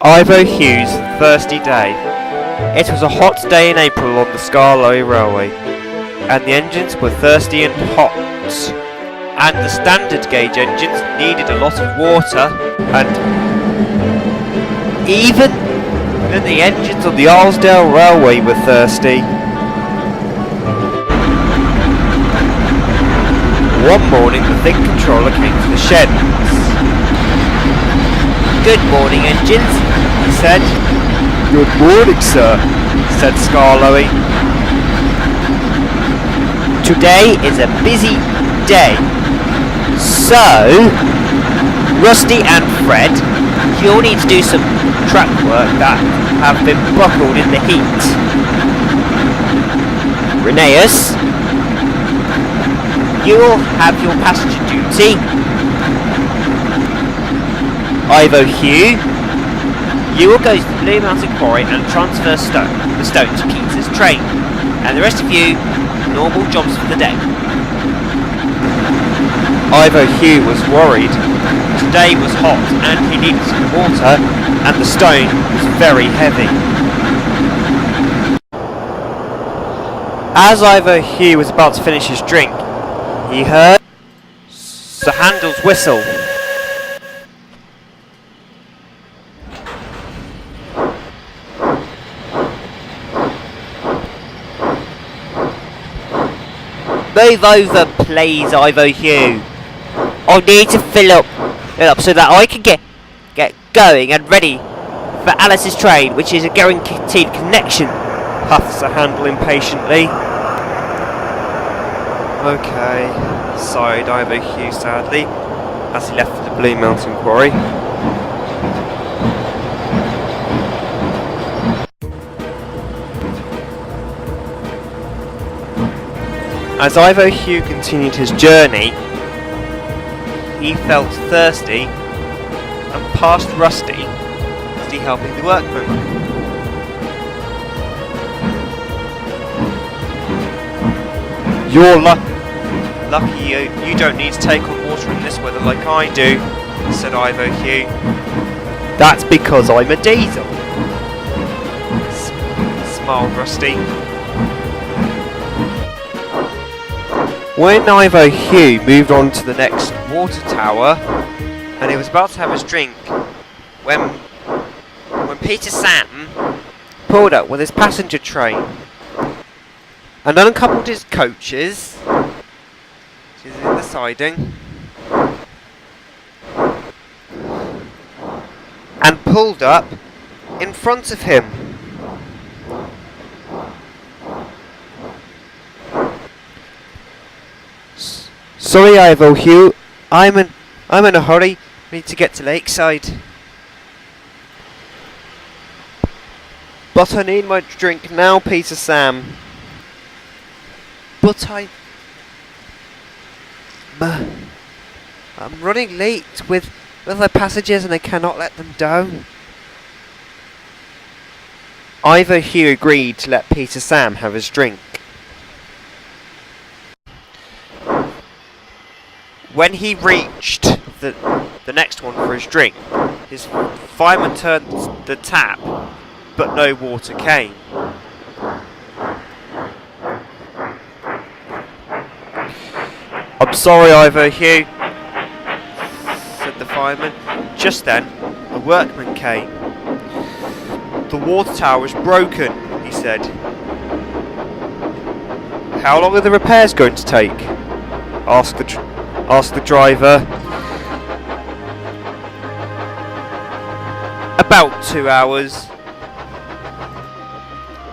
Ivo Hugh's thirsty day. It was a hot day in April on the Skarloey Railway, and the engines were thirsty and hot. And the standard gauge engines needed a lot of water, and even the engines on the Islandale Railway were thirsty. One morning the thick controller came to the sheds. "Good morning, engines," he said. "Good morning, sir," said Skarloey. "Today is a busy day. So, Rusty and Fred, you'll need to do some track work that have been buckled in the heat. Rheneas, you will have your passenger duty. Ivo Hugh, you will go to the Blue Mountain Quarry and transfer the stone to Keats's train, and the rest of you, normal jobs for the day." Ivo Hugh was worried. Today was hot and he needed some water, and the stone was very heavy. As Ivo Hugh was about to finish his drink, he heard the handles whistle. "Move over, please, Ivo Hugh. I need to fill up so that I can get going and ready for Alice's train, which is a guaranteed connection," puffs the handle impatiently. "Okay," sighed Ivo Hugh sadly, as he left for the Blue Mountain Quarry. As Ivo Hugh continued his journey, he felt thirsty and passed Rusty, helping the workmen. "You're lucky you don't need to take on water in this weather like I do," said Ivo Hugh. "That's because I'm a diesel," smiled Rusty. When Ivo Hugh moved on to the next water tower, and he was about to have his drink, when Peter Sam pulled up with his passenger train and uncoupled his coaches, which is in the siding, and pulled up in front of him. "Sorry, Ivo Hugh, I'm in a hurry. I need to get to Lakeside. But I need my drink now, Peter Sam. But I'm running late with other passengers and I cannot let them down." Ivo Hugh agreed to let Peter Sam have his drink. When he reached the next one for his drink, his fireman turned the tap, but no water came. "I'm sorry, Ivo Hugh," said the fireman. Just then, a workman came. "The water tower is broken," he said. "How long are the repairs going to take?" asked the driver. "About 2 hours.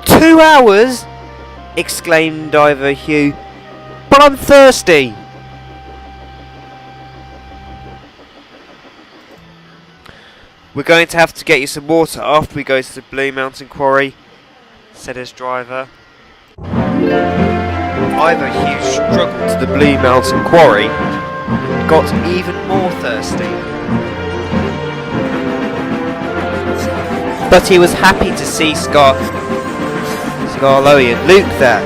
2 hours?" exclaimed Ivo Hugh. "But I'm thirsty." "We're going to have to get you some water after we go to the Blue Mountain Quarry," said his driver. Ivo Hugh struggled to the Blue Mountain Quarry and got even more thirsty. But he was happy to see Skarloey and Luke there.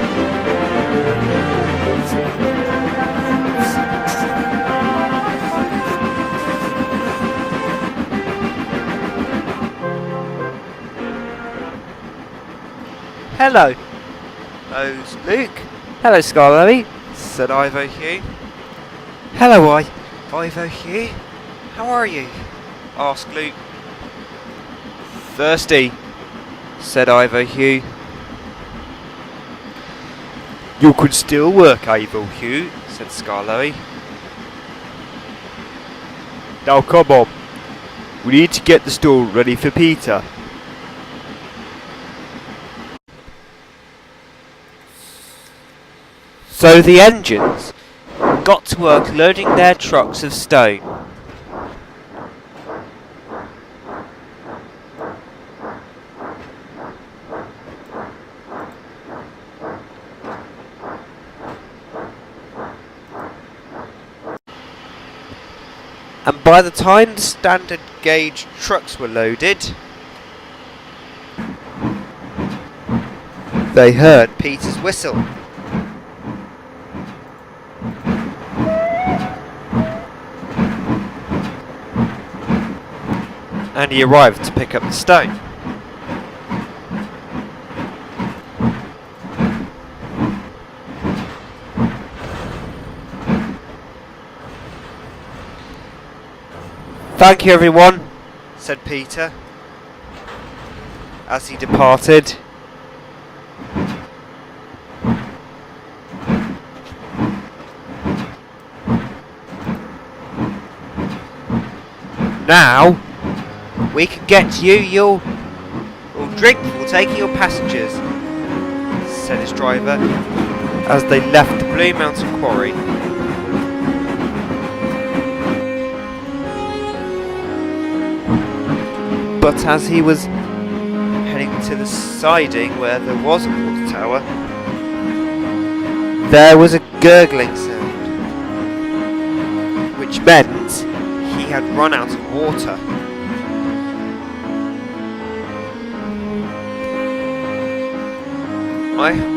Hello. Hello's Luke. Hello, Skarloey, said Ivo Hugh. Hello, Ivo Hugh. How are you? Asked Luke. Thirsty, said Ivo Hugh. You could still work, Ivo Hugh, said Skarloey. Now come on. We need to get the stall ready for Peter. So the engines got to work loading their trucks of stone. And by the time the standard gauge trucks were loaded, they heard Peter's whistle. And he arrived to pick up the stone. Thank you, everyone, said Peter as he departed. Now we can get you your drink before taking your passengers, said his driver as they left the Blue Mountain quarry. But as he was heading to the siding where there was a water tower, there was a gurgling sound, which meant he had run out of water.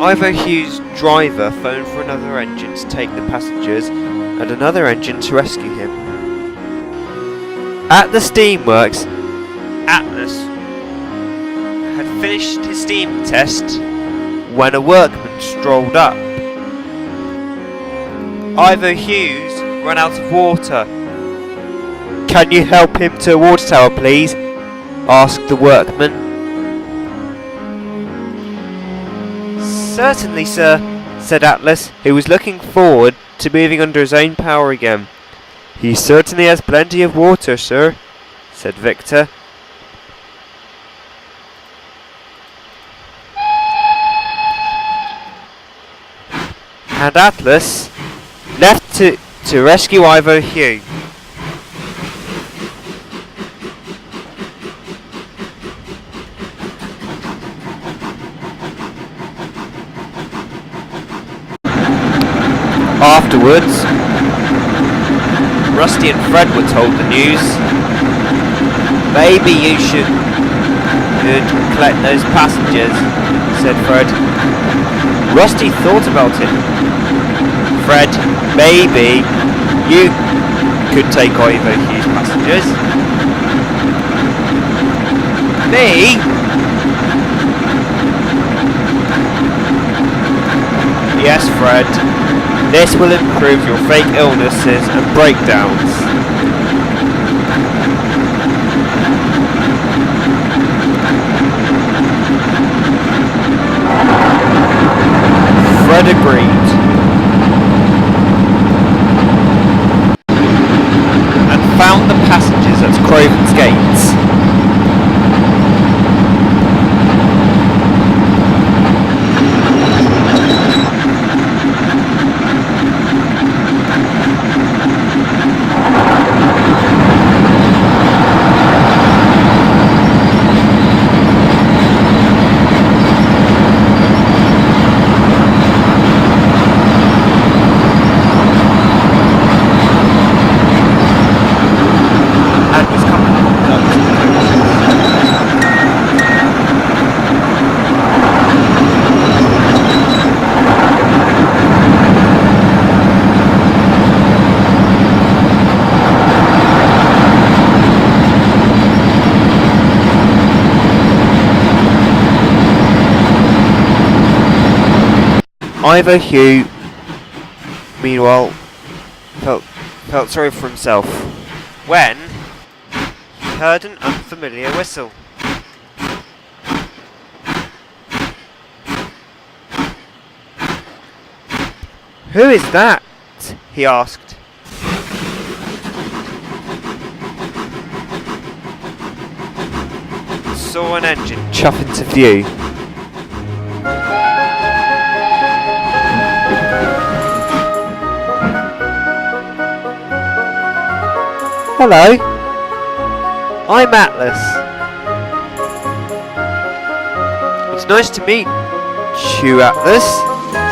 Ivo Hugh's driver phoned for another engine to take the passengers and another engine to rescue him. At the steamworks, Atlas had finished his steam test when a workman strolled up. Ivo Hugh's run out of water. Can you help him to a water tower, please? Asked the workman. Certainly, sir, said Atlas, who was looking forward to moving under his own power again. He certainly has plenty of water, sir, said Victor. And Atlas left to rescue Ivo Hugh. Afterwards, Rusty and Fred were told the news. Maybe you should collect those passengers, said Fred. Rusty thought about it. Fred, maybe you could take Ivo Hugh's passengers. Me? Yes, Fred. This will improve your fake illnesses and breakdowns. Fred agreed and found the passengers at Crovan's gates. Ivo Hugh, meanwhile, felt sorry for himself when he heard an unfamiliar whistle. "Who is that?" he asked. Saw an engine chuff into view. "Hello, I'm Atlas." "It's nice to meet you, Atlas,"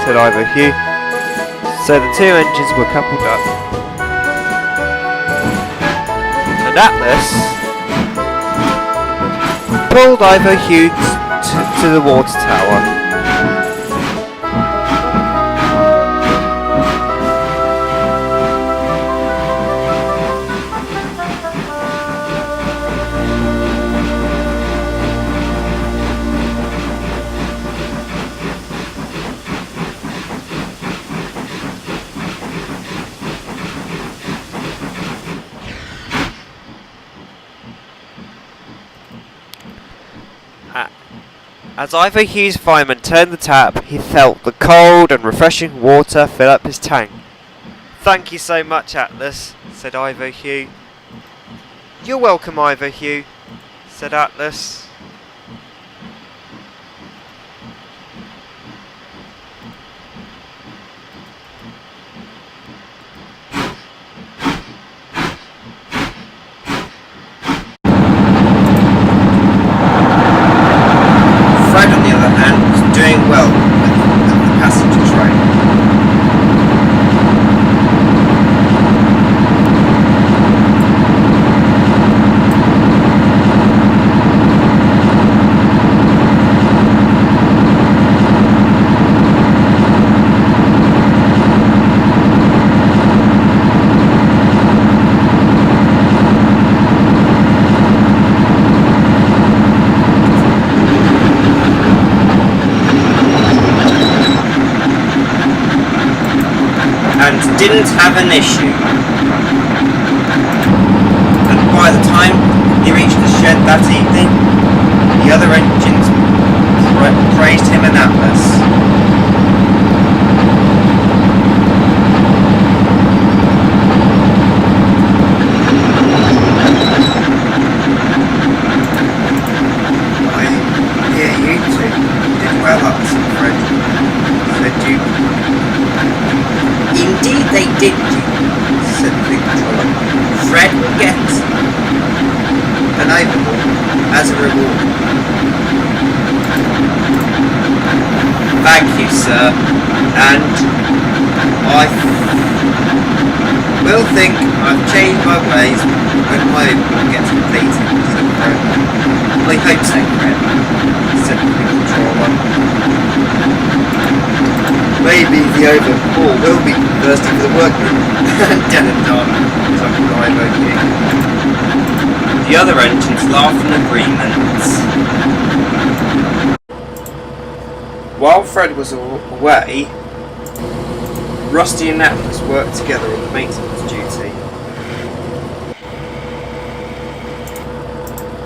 said Ivo Hugh. So the two engines were coupled up, and Atlas pulled Ivo Hugh to the water tower. As Ivo Hugh's fireman turned the tap, he felt the cold and refreshing water fill up his tank. "Thank you so much, Atlas," said Ivo Hugh. "You're welcome, Ivo Hugh," said Atlas. Fred, on the other hand, was doing well with the passenger train. And didn't have an issue. And by the time he reached the shed that evening, the other engines praised him and Atlas. "I hear you two did well, Atlas and Fred," said Duke. "Indeed they did, said the big controller. "Fred will get an Ivor as a reward." "Thank you, sir, and I will think I've changed my ways when my Ivor gets completed," said Fred. "I hope so, Fred," said the big controller. "Maybe the overhaul will be thirsty for the workmen." Dead and dark, chuckled Ivo Hugh. The other engines laughed in agreement. While Fred was away, Rusty and Atlas worked together on the maintenance duty.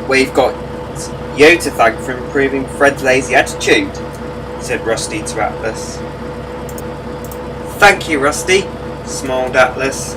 "We've got you to thank for improving Fred's lazy attitude," said Rusty to Atlas. "Thank you, Rusty," smiled Atlas.